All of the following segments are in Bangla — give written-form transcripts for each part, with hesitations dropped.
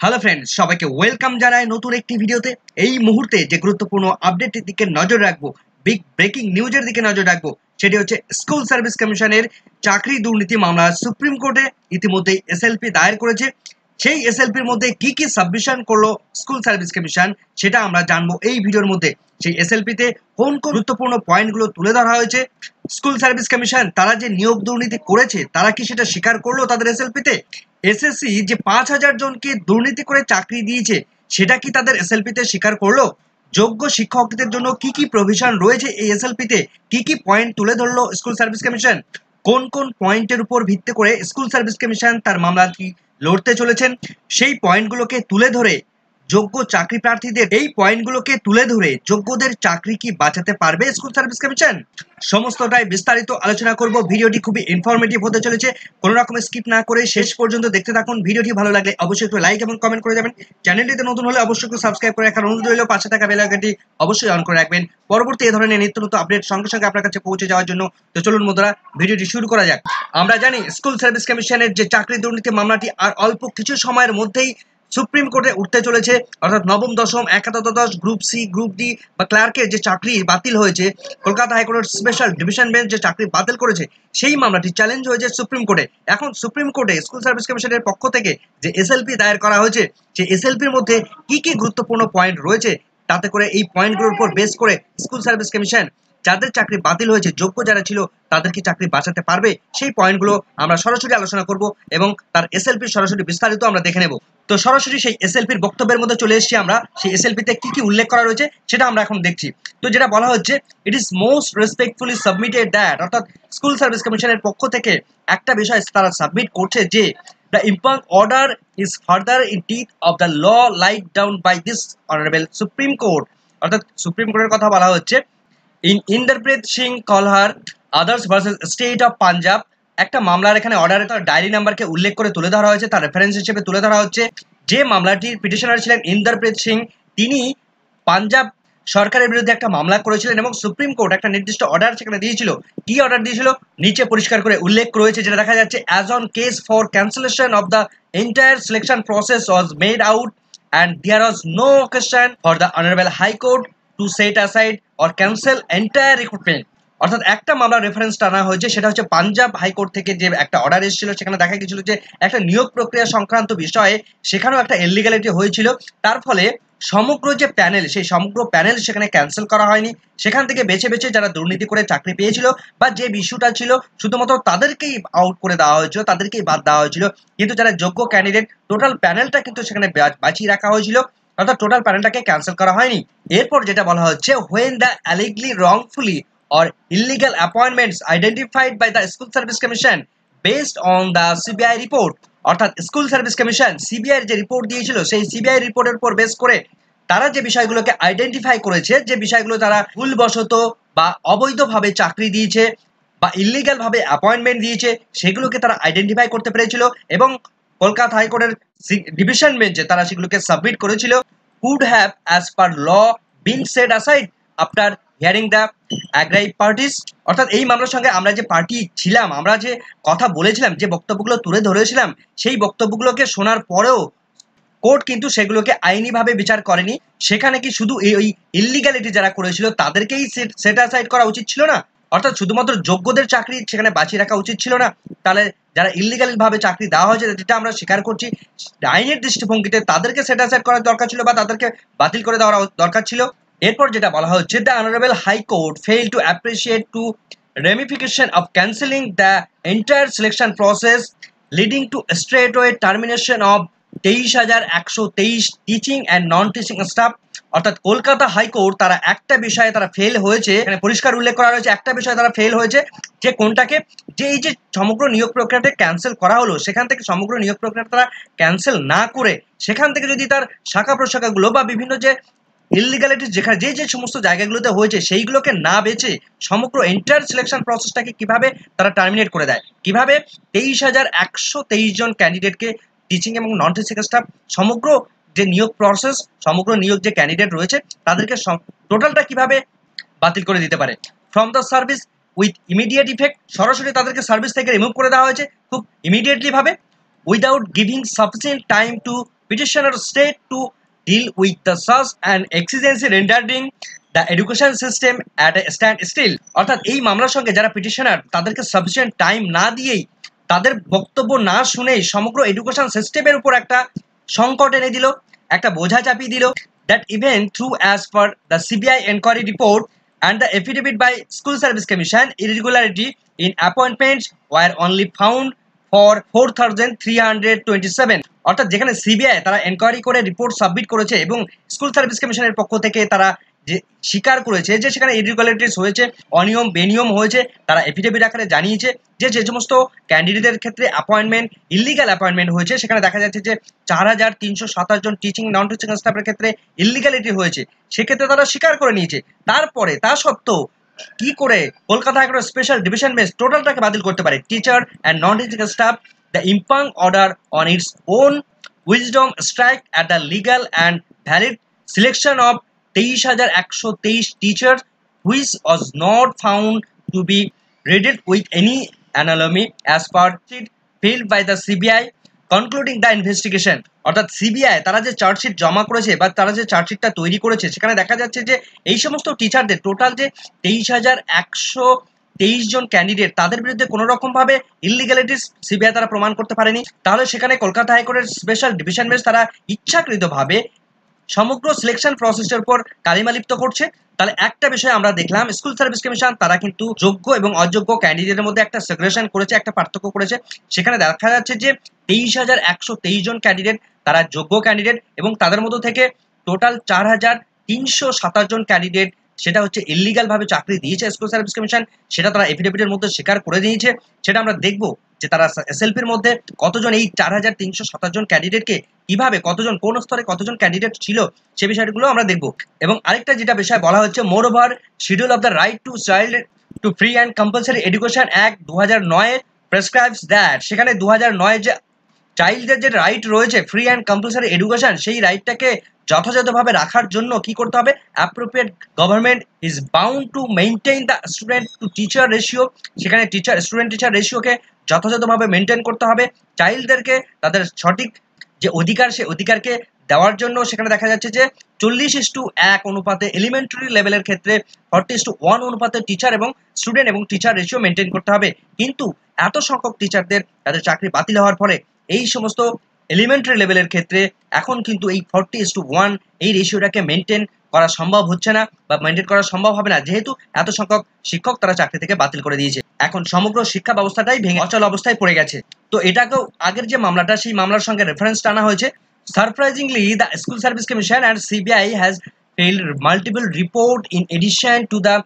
হ্যালো ফ্রেন্ডস, সবাইকে ওয়েলকাম জানাই নতুন একটি ভিডিওতে। এই মুহূর্তে যে গুরুত্বপূর্ণ আপডেটের দিকে নজর রাখবো, বিগ ব্রেকিং নিউজের দিকে নজর রাখবো, সেটি হচ্ছে স্কুল সার্ভিস কমিশনের চাকরি দুর্নীতি মামলা সুপ্রিম কোর্টে ইতিমধ্যেই এসএলপি দায়ের করেছে। সেই এসএলপির মধ্যে কি কি সাবমিশন করলো স্কুল সার্ভিস কমিশন সেটা আমরা জানবো এই ভিডিওর মধ্যে। সেই এসএলপিতে কোন কোন গুরুত্বপূর্ণ পয়েন্টগুলো তুলে ধরা হয়েছে, স্কুল সার্ভিস কমিশন তারা যে নিয়োগ দুর্নীতি করেছে তারা কি সেটা স্বীকার করলো তাদের এসএলপিতে। এসএসসি যে 5,000 জনকে দুর্নীতি করে চাকরি দিয়েছে সেটা কি তাদের এসএলপিতে স্বীকার করলো। যোগ্য শিক্ষকদের জন্য কি কি প্রভিশন রয়েছে এই এসএলপিতে, কি কি পয়েন্ট তুলে ধরলো স্কুল সার্ভিস কমিশন, কোন কোন পয়েন্টের উপর ভিত্তি করে স্কুল সার্ভিস কমিশন তার মামলাটি লড়তে চলেছেন, সেই পয়েন্টগুলোকে তুলে ধরে যোগ্য চাকরি প্রার্থীদের এই পয়েন্টগুলোকে তুলে ধরে যোগ্যদের চাকরি কি বাঁচাতে পারবে স্কুল সার্ভিস কমিশন। সমস্তটাই বিস্তারিত আলোচনা করব। ভিডিওটি খুবই ইনফরমেটিভ হতে চলেছে, কোনো রকম স্কিপ না করে শেষ পর্যন্ত দেখতে থাকুন। ভিডিওটি ভালো লাগলে অবশ্যই একটু লাইক এবং কমেন্ট করে যাবেন। চ্যানেলটিতে নতুন হলে অবশ্যই একটু সাবস্ক্রাইব করে রাখার অনুরোধ রইল। পাশে থাকা বেল আইকনটি অবশ্যই অন করে রাখবেন পরবর্তী এই ধরনের নিত্য নতুন আপডেট সঙ্গে সঙ্গে আপনার কাছে পৌঁছে যাওয়ার জন্য। তো চলুন বন্ধুরা, ভিডিওটি শুরু করা যাক। আমরা জানি স্কুল সার্ভিস কমিশনের যে চাকরি দুর্নীতি মামলাটি আর অল্প কিছু সময়ের মধ্যেই সুপ্রিম কোর্টে উঠতে চলেছে। অর্থাৎ নবম দশম একাদশ দ্বাদশ গ্রুপ সি গ্রুপ ডি বা ক্লার্কের যে চাকরি বাতিল হয়েছে, কলকাতা হাইকোর্টের স্পেশাল ডিভিশন বেঞ্চ যে চাকরি বাতিল করেছে, সেই মামলাটি চ্যালেঞ্জ হয়েছে সুপ্রিম কোর্টে। এখন সুপ্রিম কোর্টে স্কুল সার্ভিস কমিশনের পক্ষ থেকে যে এসএলপি দায়ের করা হয়েছে, সেই এসএলপির মধ্যে কি কি গুরুত্বপূর্ণ পয়েন্ট রয়েছে, তাতে করে এই পয়েন্টগুলোর উপর বেস করে স্কুল সার্ভিস কমিশন যাদের চাকরি বাতিল হয়েছে, যোগ্য যারা ছিল তাদের কি চাকরি বাঁচাতে পারবে, সেই পয়েন্টগুলো আমরা সরাসরি আলোচনা করব এবং তার এসএলপির সরাসরি বিস্তারিত আমরা দেখে নেব। তো সরাসরি সেই এসএলপির বক্তব্যের মধ্যে চলে এসেছি আমরা। সেই এসএলপিতে কি কি উল্লেখ করা রয়েছে সেটা আমরা এখন দেখছি। তো যেটা বলা হচ্ছে, it is most respectfully submitted that, অর্থাৎ স্কুল সার্ভিস কমিশনের পক্ষ থেকে একটা বিষয় তারা সাবমিট করছে যে the impugned order is further in teeth of the law laid down by this honorable Supreme Court। অর্থাৎ সুপ্রিম কোর্টের কথা বলা হচ্ছে। In Indrapreet Singh Kalhar others versus state of Punjab একটা মামলার এখানে অর্ডারে তার ডায়েরি নাম্বারকে উল্লেখ করে তুলে ধরা হয়েছে, তার রেফারেন্স হিসেবে তুলে ধরা হচ্ছে। যে মামলাটির পিটিশনার ছিলেন ইন্দ্রপ্রীত সিং, তিনি পাঞ্জাব সরকারের বিরুদ্ধে একটা মামলা করেছিলেন এবং সুপ্রিম কোর্ট একটা নির্দিষ্ট অর্ডার সেখানে দিয়েছিল। কি অর্ডার দিয়েছিল নিচে পরিষ্কার করে উল্লেখ রয়েছে, যেটা দেখা যাচ্ছে, as on case for cancellation of the entire selection process was made out and there was no occasion for the honorable high court to set aside or cancel entire recruitment। অর্থাৎ একটা মামলার রেফারেন্স টানা হয়েছে, সেটা হচ্ছে পাঞ্জাব হাইকোর্ট থেকে যে একটা অর্ডার এসেছিল, সেখানে দেখা গেছিল যে একটা নিয়োগ প্রক্রিয়া সংক্রান্ত বিষয়ে সেখানেও একটা ইলিগ্যালিটি হয়েছিল। তার ফলে সমগ্র যে প্যানেল, সেই সমগ্র প্যানেল সেখানে ক্যান্সেল করা হয়নি। সেখান থেকে বেছে বেছে যারা দুর্নীতি করে চাকরি পেয়েছিল বা যে ইস্যুটা ছিল শুধুমাত্র তাদেরকেই আউট করে দেওয়া হয়েছিল, তাদেরকেই বাদ দেওয়া হয়েছিল। কিন্তু যারা যোগ্য ক্যান্ডিডেট, টোটাল প্যানেলটা কিন্তু সেখানে বাঁচিয়ে রাখা হয়েছিল, অর্থাৎ টোটাল প্যানেলটাকে ক্যান্সেল করা হয়নি। এরপর যেটা বলা হচ্ছে, when the allegedly wrongfully or illegal appointments identified by the school service commission based on the CBI report। অর্থাৎ স্কুল সার্ভিস কমিশন সিবিআই যে রিপোর্ট দিয়েছিল, সেই সিবিআই রিপোর্টের উপর বেস করে তারা যে বিষয়গুলোকে আইডেন্টিফাই করেছে, যে বিষয়গুলো তারা ভুলবশত বা অবৈধভাবে চাকরি দিয়েছে বা ইলিগাল ভাবে অ্যাপয়েন্টমেন্ট দিয়েছে, সেগুলোকে তারা আইডেন্টিফাই করতে পেরেছিল এবং কলকাতা হাইকোর্টের ডিভিশন বেঞ্চে তারা সেগুলোকে সাবমিট করেছিল। Could have as per law been set aside after hearing the aggrieved parties. অর্থাৎ এই মামলার সঙ্গে আমরা যে পার্টি ছিলাম, আমরা যে কথা বলেছিলাম, যে বক্তব্যগুলো তুলে ধরেছিলাম, সেই বক্তব্যগুলোকে শোনার পরেও কোর্ট কিন্তু সেগুলোকে আইনিভাবে বিচার করেনি। সেখানে কি শুধু এই ইলিগ্যালিটি যারা করেছিল তাদেরকেই সেট অ্যাসাইড করা উচিত ছিল না? অর্থাৎ শুধুমাত্র যোগ্যদের চাকরি সেখানে বাঁচিয়ে রাখা উচিত ছিল না? তাহলে যারা ইলিগাল ভাবে চাকরি দেওয়া হয়েছে, যেটা আমরা স্বীকার করছি, আইনের দৃষ্টিভঙ্গিতে তাদেরকে সেট অ্যাসাইড করার দরকার ছিল বা তাদেরকে বাতিল করে দেওয়ার দরকার ছিল। এরপর যেটা বলা হচ্ছে, the honourable high court fail to appreciate to ramification of cancelling the entire selection process leading to straightaway termination of 23,123 teaching and non teaching staff. অর্থাৎ কলকাতা হাইকোর্ট তারা একটা বিষয়ে তারা ফেল হয়েছে, এখানে পরিষ্কার উল্লেখ করা রয়েছে, একটা বিষয়ে তারা ফেল হয়েছে, যে কোনটাকে, যে এই যে সমগ্র নিয়োগ প্রক্রিয়াটা ক্যান্সেল করা হলো, সেখান থেকে সমগ্র নিয়োগ প্রক্রিয়াটা তারা ক্যান্সেল না করে সেখান থেকে যদি তার শাখা প্রশাখাগুলো বা বিভিন্ন যে ইলিগ্যালিটি যেখানে যে যে সমস্ত জায়গাগুলোতে হয়েছে সেইগুলোকে না বেছে সমগ্র এন্টায়ার সিলেকশন প্রসেসটাকে কিভাবে তারা টার্মিনেট করে দেয়, কিভাবে 23,123 জন ক্যান্ডিডেটকে টিচিং এবং নন টিচিং স্টাফ, সমগ্র যে নিয়োগ প্রসেস, সমগ্র নিয়োগ যে ক্যান্ডিডেট রয়েছে তাদেরকে টোটালটা কিভাবে বাতিল করে দিতে পারে from the service with immediate effect. সরাসরি তাদেরকে সার্ভিস থেকে রিমুভ করে দেওয়া হয়েছে খুব ইমিডিয়েটলি ভাবে, without giving sufficient time to petitioner state to deal with the such and exigency rendering the education system at a standstill। অর্থাৎ এই মামলার সঙ্গে যারা পিটিশনার তাদেরকে সাফিসিয়েন্ট টাইম না দিয়েই, তাদের বক্তব্য না শুনেই সমগ্র এডুকেশন সিস্টেমের উপর একটা সংকট এনে দিল, একটা বোঝা চাপিয়ে দিল। That even through as per the CBI inquiry report and the affidavit by School Service Commission, irregularity in appointments were only found for 4,327। অর্থাৎ যেখানে সিবিআই তারা এনকোয়ারি করে রিপোর্ট সাবমিট করেছে এবং স্কুল সার্ভিস কমিশনের পক্ষ থেকে তারা যে স্বীকার করেছে যে সেখানে ইরেগুলারিটিস হয়েছে, অনিয়ম বেনিয়ম হয়েছে, তারা এফিডেভিট আকারে জানিয়েছে যে যে সমস্ত ক্যান্ডিডেটের ক্ষেত্রে অ্যাপয়েন্টমেন্ট ইলিগাল অ্যাপয়েন্টমেন্ট হয়েছে, সেখানে দেখা যাচ্ছে যে 4,327 জন টিচিং নন টিচিং স্টাফের ক্ষেত্রে ইলিগালিটি হয়েছে, সেক্ষেত্রে তারা স্বীকার করে নিয়েছে। তারপরে তা সত্ত্বেও কি করে কলকাতা হাইকোর্টের স্পেশাল ডিভিশন বেঞ্চ টোটালটাকে বাতিল করতে পারে? Teacher and non teaching staff the impung order on its own wisdom strike at the legal and valid selection of 23,123 teachers, which was not found to be riddled with any anomaly as per it filed by the CBI concluding the investigation। অর্থাৎ সিবিআই তারা যে চার্জশিট জমা করেছে বা তারা যে চার্জশিটটা তৈরি করেছে, সেখানে দেখা যাচ্ছে যে এই সমস্ত টিচারদের টোটাল যে 23,123 জন ক্যান্ডিডেট, তাদের বিরুদ্ধে কোনো রকম ভাবে ইলিগ্যালিটিস সিবিআই তারা প্রমাণ করতে পারেনি। তাহলে সেখানে কলকাতা হাইকোর্টের স্পেশাল ডিভিশন বেঞ্চ তারা ইচ্ছাকৃতভাবে সমগ্র সিলেকশন প্রসেসের উপর কালিমা লিপ্ত করছে। তাহলে একটা বিষয় আমরা দেখলাম, স্কুল সার্ভিস কমিশন তারা কিন্তু যোগ্য এবং অযোগ্য ক্যান্ডিডেটের মধ্যে একটা সেগ্রেগেশন করেছে, একটা পার্থক্য করেছে। সেখানে দেখা যাচ্ছে যে 23,123 জন ক্যান্ডিডেট তারা যোগ্য ক্যান্ডিডেট এবং তাদের মধ্য থেকে টোটাল 4,327 জন ক্যান্ডিডেট সেটা হচ্ছে ইলিগাল ভাবে চাকরি দিয়েছে স্কুল সার্ভিস কমিশন, সেটা তারা এফিডেভিটের মধ্যে স্বীকার করে দিয়েছে। সেটা আমরা দেখব যে তারা এসএলপির মধ্যে কতজন, এই 4,327 জন ক্যান্ডিডেটকে কিভাবে কতজন, কোন স্তরে কতজন ক্যান্ডিডেট ছিল, সে বিষয়গুলো আমরা দেখব। এবং আরেকটা যেটা বিষয় বলা হচ্ছে, moreover schedule of the right to child to free and compulsory education act 2009 prescribes that, সেখানে 2009 যে চাইল্ডদের যে রাইট রয়েছে ফ্রি অ্যান্ড কম্পালসারি এডুকেশন, সেই রাইটটাকে যথাযথভাবে রাখার জন্য কি করতে হবে? Appropriate government is bound to maintain the student to teacher ratio, সেখানে স্টুডেন্ট টিচার রেশিওকে যথাযথভাবে মেনটেন করতে হবে। চাইল্ডদেরকে তাদের সঠিক যে অধিকার, সে অধিকারকে দেওয়ার জন্য সেখানে দেখা যাচ্ছে যে 40:1 অনুপাতে এলিমেন্টারি লেভেলের ক্ষেত্রে 40:1 অনুপাতে টিচার এবং স্টুডেন্ট এবং টিচার রেশিও মেনটেন করতে হবে। কিন্তু এত সংখ্যক টিচারদের তাদের চাকরি বাতিল হওয়ার ফলে এই সমস্ত এলিমেন্টারি লেভেলের ক্ষেত্রে এখন কিন্তু এই 40:1 এই রেশিওটাকে মেনটেন করা সম্ভব হচ্ছে না বা মেনটেন করা সম্ভব হবে না, যেহেতু এত সংখ্যক শিক্ষক তারা চাকরি থেকে বাতিল করে দিয়েছে। এখন সমগ্র শিক্ষা ব্যবস্থাটাই ভেঙে অচল অবস্থায় পড়ে গেছে। তো এটাকেও আগের যে মামলাটা, সেই মামলার সঙ্গে রেফারেন্স টানা হয়েছে। Surprisingly, the School Service Commission and CBI has filed multiple report in addition to the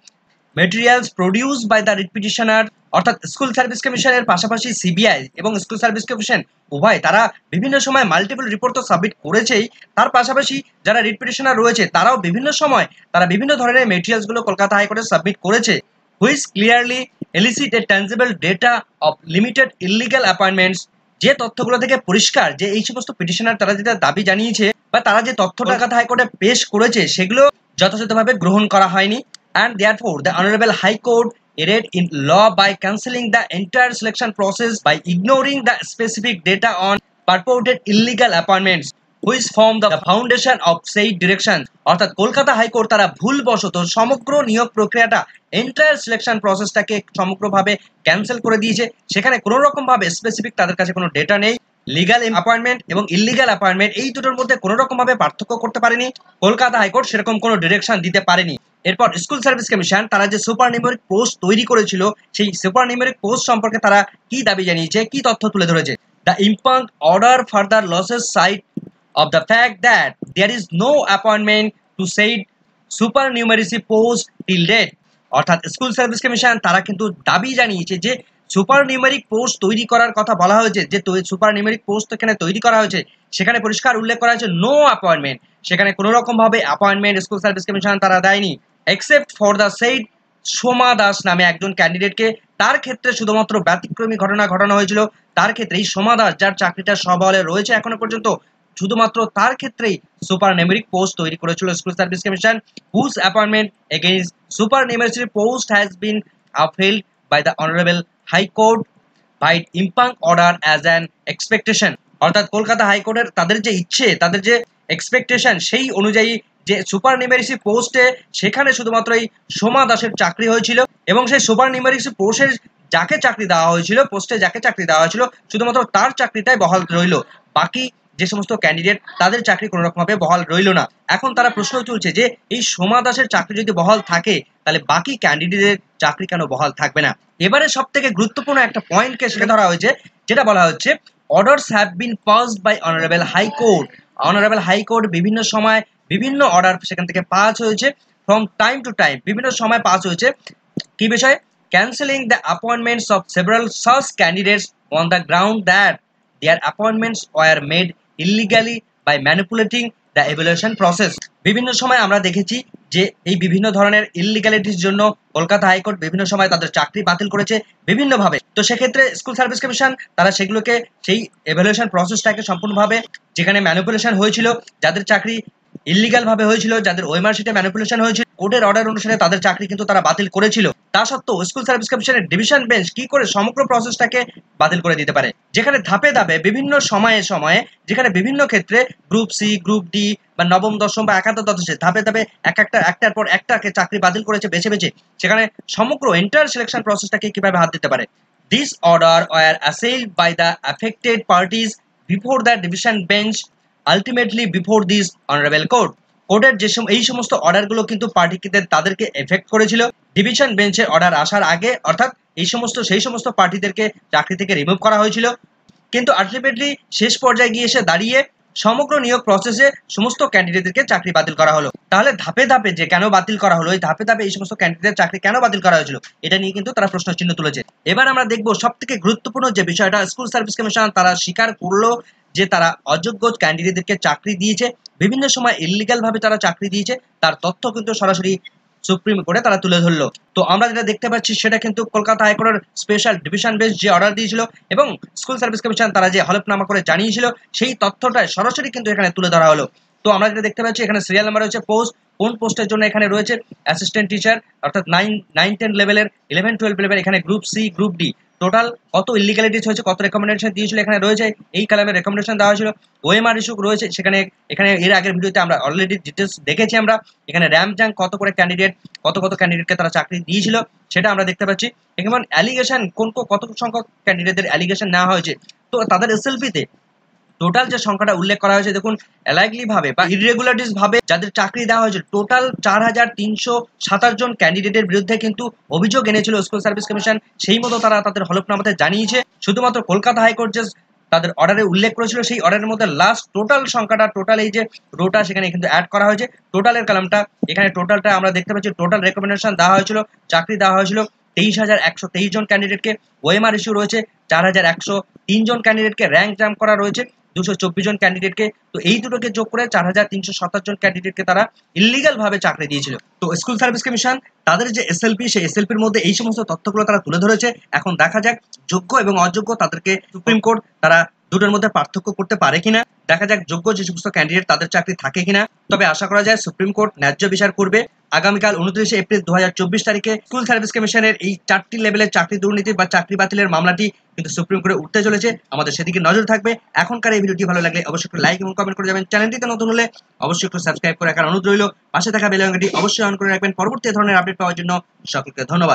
materials produced by the writ petitioner। অর্থাৎ স্কুল সার্ভিস কমিশনের পাশাপাশি সিবিআই এবং স্কুল সার্ভিস কমিশন উভয় তারা বিভিন্ন সময় মাল্টিপল রিপোর্ট তো সাবমিট করেছেই, তার পাশাপাশি যারা রিট পিটিশনার রয়েছে তারাও বিভিন্ন সময় তারা বিভিন্ন ধরনের মেটেরিয়ালসগুলো কলকাতা হাইকোর্টে সাবমিট করেছে, which clearly elicit a tangible data of limited illegal appointments. যে তথ্যগুলো থেকে পরিষ্কার যে এই সমস্ত পিটিশনার তারা যেটা দাবি জানিয়েছে বা তারা যে তথ্যটা কলকাতা হাইকোর্টে পেশ করেছে সেগুলো যথাযথভাবে গ্রহণ করা হয়নি। And therefore, the Honorable High Court erred in law by cancelling the entire selection process by ignoring the specific data on purported illegal appointments, which form the foundation of said direction। অর্থাৎ কলকাতা হাইকোর্ট তারা ভুলবশত সমগ্র নিয়োগ প্রক্রিয়াটা এন্টায়ার সিলেকশন প্রসেসটাকে সমগ্রভাবে ক্যান্সেল করে দিয়েছে। সেখানে কোনো রকম ভাবে স্পেসিফিক তাদের কাছে কোনো ডেটা নেই। লিগাল অ্যাপয়েন্টমেন্ট এবং ইলিগাল অ্যাপয়েন্টমেন্ট এই দুটোর মধ্যে কোনো রকম ভাবে পার্থক্য করতে পারেনি কলকাতা হাইকোর্ট, সেরকম কোনো ডিরেকশন দিতে পারেনি। এরপর স্কুল সার্ভিস কমিশন তারা যে সুপার নিউমেরিক পোস্ট তৈরি করেছিল, সেই সুপার নিউমেরিক পোস্ট সম্পর্কে তারা কি দাবি জানিয়েছে, কি তথ্য তুলে ধরেছে? The impugned order further loses sight of the fact that there is no appointment to said supernumerary post till date। অর্থাৎ স্কুল সার্ভিস কমিশন তারা কিন্তু দাবি জানিয়েছে যে সুপার নিউমেরিক পোস্ট তৈরি করার কথা বলা হয়েছে, যে সুপার নিউমেরিক পোস্ট এখানে তৈরি করা হয়েছে সেখানে পরিষ্কার উল্লেখ করা হয়েছে নো অ্যাপয়েন্টমেন্ট, সেখানে কোনো রকম ভাবে অ্যাপয়েন্টমেন্ট স্কুল সার্ভিস কমিশন তারা দেয়নি, except for the said Soma Das নামে একজন ক্যান্ডিডেটকে। তার ক্ষেত্রে শুধুমাত্র ব্যতিক্রমী ঘটনা ঘটানো হয়েছিল। তার ক্ষেত্রে এই সোমা দাস যার চাকরিটা সবলে রয়েছে এখনো পর্যন্ত, শুধুমাত্র তার ক্ষেত্রেই সুপার নিউমেরিক পোস্ট তৈরি করেছিল school service commission, whose appointment against super numeric post has been upheld by the Honorable High Court by impung order as an expectation। অর্থাৎ কলকাতা হাইকোর্টের তাদের যে ইচ্ছে, তাদের যে এক্সপেকটেশন, সেই অনুযায়ী যে সুপার নিউমেরিসি পোস্টে সেখানে শুধুমাত্র এই সোমা দাসের চাকরি হয়েছিল এবং সেই সুপার নিউমেরিসি পোস্টের যাকে চাকরি দেওয়া হয়েছিল, পোস্টে যাকে চাকরি দেওয়া হয়েছিল, শুধুমাত্র তার চাকরিটাই বহাল রইল। বাকি যে সমস্ত ক্যান্ডিডেট তাদের চাকরি কোনো রকমভাবে বহাল রইল না। এখন তারা প্রশ্ন তুলছে যে এই সোমা দাসের চাকরি যদি বহাল থাকে তাহলে বাকি ক্যান্ডিডেটের চাকরি কেন বহাল থাকবে না। এবারে সব থেকে গুরুত্বপূর্ণ একটা পয়েন্টকে সেটা ধরা হয়েছে, যেটা বলা হচ্ছে orders have been passed by honourable high court. Honourable high court বিভিন্ন সময় বিভিন্ন অর্ডার সেখান থেকে পাস হয়েছে, ফ্রম টাইম টু টাইম বিভিন্ন সময় পাস হয়েছে। কি বিষয়ে? Cancelling the appointments of several such candidates on the ground that their appointments were made illegally by manipulating the evaluation process. বিভিন্ন সময় আমরা দেখেছি যে এই বিভিন্ন ধরনের ইলিগালিটির জন্য কলকাতা হাইকোর্ট বিভিন্ন সময় তাদের চাকরি বাতিল করেছে বিভিন্নভাবে। তো সেক্ষেত্রে স্কুল সার্ভিস কমিশন তারা সেগুলোকে সেই এভালুয়েশন প্রসেসটাকে সম্পূর্ণভাবে, যেখানে ম্যানিপুলেশন হয়েছিল, যাদের চাকরি ইলিগাল ভাবে হয়েছিল, যাদের ওএমআর শিটে ম্যানিপুলেশন হয়েছিল, কোর্টের অর্ডার অনুসারে তাদের চাকরি কিন্তু তারা বাতিল করেছিল। তা সত্ত্বেও স্কুল সার্ভিস কমিশনের ডিভিশন বেঞ্চ কি করে সমগ্র প্রসেসটাকে বাতিল করে দিতে পারে, যেখানে ধাপে ধাপে বিভিন্ন সময়ে সময়ে, যেখানে বিভিন্ন ক্ষেত্রে গ্রুপ সি, গ্রুপ ডি বা নবম দশম বা একাদশ দ্বাদশে ধাপে ধাপে একটার পর একটাকে চাকরি বাতিল করেছে বেছে বেছে, সেখানে সমগ্র এন্টায়ার সিলেকশন প্রসেসটাকে কিভাবে হাত দিতে পারে। This order were assailed by the affected parties before the division bench, ultimately before this honourable court. কোর্টের যে এই সমস্ত অর্ডারগুলো কিন্তু পার্টিদের তাদেরকে এফেক্ট করেছিল ডিভিশন বেঞ্চের অর্ডার আসার আগে, অর্থাৎ সেই সমস্ত পার্টিদেরকে চাকরি থেকে রিমুভ করা হয়েছিল। কিন্তু আলটিমেটলি শেষ পর্যায়ে গিয়ে এসে দাঁড়িয়ে সমগ্র নিয়োগ প্রসেসে সমস্ত ক্যান্ডিডেটদেরকে চাকরি বাতিল করা হলো। তাহলে ধাপে ধাপে যে কেন বাতিল করা হলো, এই ধাপে ধাপে এই সমস্ত ক্যান্ডিডেটের চাকরি কেন বাতিল করা হয়েছিল, এটা নিয়ে কিন্তু তারা প্রশ্ন চিহ্ন তুলেছে। এবার আমরা দেখবো সব থেকে গুরুত্বপূর্ণ যে বিষয়টা, স্কুল সার্ভিস কমিশন তারা স্বীকার করলো যে তারা অযোগ্য ক্যান্ডিডেটদেরকে চাকরি দিয়েছে, বিভিন্ন সময় ইলিগাল ভাবে তারা চাকরি দিয়েছে, তার তথ্য কিন্তু সরাসরি সুপ্রিম কোর্টে তারা তুলে ধরলো। তো আমরা যেটা দেখতে পাচ্ছি সেটা কিন্তু কলকাতা হাইকোর্টের স্পেশাল ডিভিশন বেঞ্চ যে অর্ডার দিয়েছিল এবং স্কুল সার্ভিস কমিশন তারা যে হলফনামা করে জানিয়েছিল, সেই তথ্যটাই সরাসরি কিন্তু এখানে তুলে ধরা হলো। তো আমরা যেটা দেখতে পাচ্ছি এখানে সিরিয়াল নাম্বার রয়েছে, পোস্ট, কোন পোস্টের জন্য এখানে রয়েছে অ্যাসিস্ট্যান্ট টিচার, অর্থাৎ 9-10 লেভেলের, 11-12 লেভেল, এখানে group C, group D, total কত ইলিগালিটিস হয়েছে, কত রেকমেন্ডেশন দিয়েছিল এখানে রয়েছে, এই কালামের রেকমেন্ডেশন দেওয়া হয়েছিল, ওএমআর ইস্যু রয়েছে সেখানে। এখানে এর আগের ভিডিওতে আমরা অলরেডি ডিটেলস দেখেছি আমরা, এখানে র্যাম জ্যাং কত করে ক্যান্ডিডেট, কত ক্যান্ডিডেটকে তারা চাকরি দিয়েছিল সেটা আমরা দেখতে পাচ্ছি। এখানে অ্যালিগেশন কত সংখ্যক ক্যান্ডিডেটদের অ্যালিগেশন নেওয়া হয়েছে, তো তাদের এসএলপিতে টোটাল যে সংখ্যাটা উল্লেখ করা হয়েছে দেখুন, অ্যালাইগলি ভাবে বা ইররেগুলারিটিস ভাবে যাদের চাকরি দেওয়া হয়েছে টোটাল 4327 জন ক্যান্ডিডেটের বিরুদ্ধে কিন্তু অভিযোগ এনেছিল স্কুল সার্ভিস কমিশন, সেই মতো তারা তাদের হলফনামাতে জানিয়েছে। শুধুমাত্র কলকাতা হাইকোর্ট যে তাদের অর্ডারে উল্লেখ করেছিল সেই অর্ডারের মধ্যে লাস্ট টোটাল সংখ্যাটা, টোটাল এই যে রোটা সেখানে কিন্তু অ্যাড করা হয়েছে, টোটালের কালামটা এখানে টোটালটা আমরা দেখতে পাচ্ছি। টোটাল রেকমেন্ডেশন দেওয়া হয়েছিল, চাকরি দেওয়া হয়েছিল 23,123 জন ক্যান্ডিডেটকে, ওএমআর ইস্যু রয়েছে 4,103 জন ক্যান্ডিডেটকে, র্যাঙ্ক জাম্প করা রয়েছে 224 জন ক্যান্ডিডেটকে। তো এই দুটোকে যোগ করে 4,327 জন ক্যান্ডিডেটকে তারা ইলিগাল ভাবে চাকরি দিয়েছিল। তো স্কুল সার্ভিস কমিশন তাদের যে এসএলপি, সেই এসএলপির মধ্যে এই সমস্ত তথ্যগুলো তারা তুলে ধরেছে। এখন দেখা যাক যোগ্য এবং অযোগ্য তাদেরকে সুপ্রিম কোর্ট তারা দুটোর মধ্যে পার্থক্য করতে পারে কিনা, দেখা যাক যোগ্য যে সমস্ত ক্যান্ডিডেট তাদের চাকরি থাকে কিনা। তবে আশা করা যায় সুপ্রিম কোর্ট ন্যায্য বিচার করবে। আগামীকাল 29 এপ্রিল 2024 তারিখে স্কুল সার্ভিস কমিশনের এই 4টি লেভেলের চাকরি দুর্নীতি বা চাকরি বাতিলের মামলাটি কিন্তু সুপ্রিম কোর্টে উঠতে চলেছে, আমাদের সেদিকে নজর থাকবে। এখনকার এই ভিডিওটি ভালো লাগলে অবশ্যই একটু লাইক এবং কমেন্ট করে যাবেন, চ্যানেলটিতে নতুন হলে অবশ্যই একটু সাবস্ক্রাইব করে রাখার অনুরোধ রইল, পাশে থাকা বেল আইকনটি অবশ্যই অন করে রাখবেন পরবর্তী ধরনের আপডেট পাওয়ার জন্য। সকলকে ধন্যবাদ।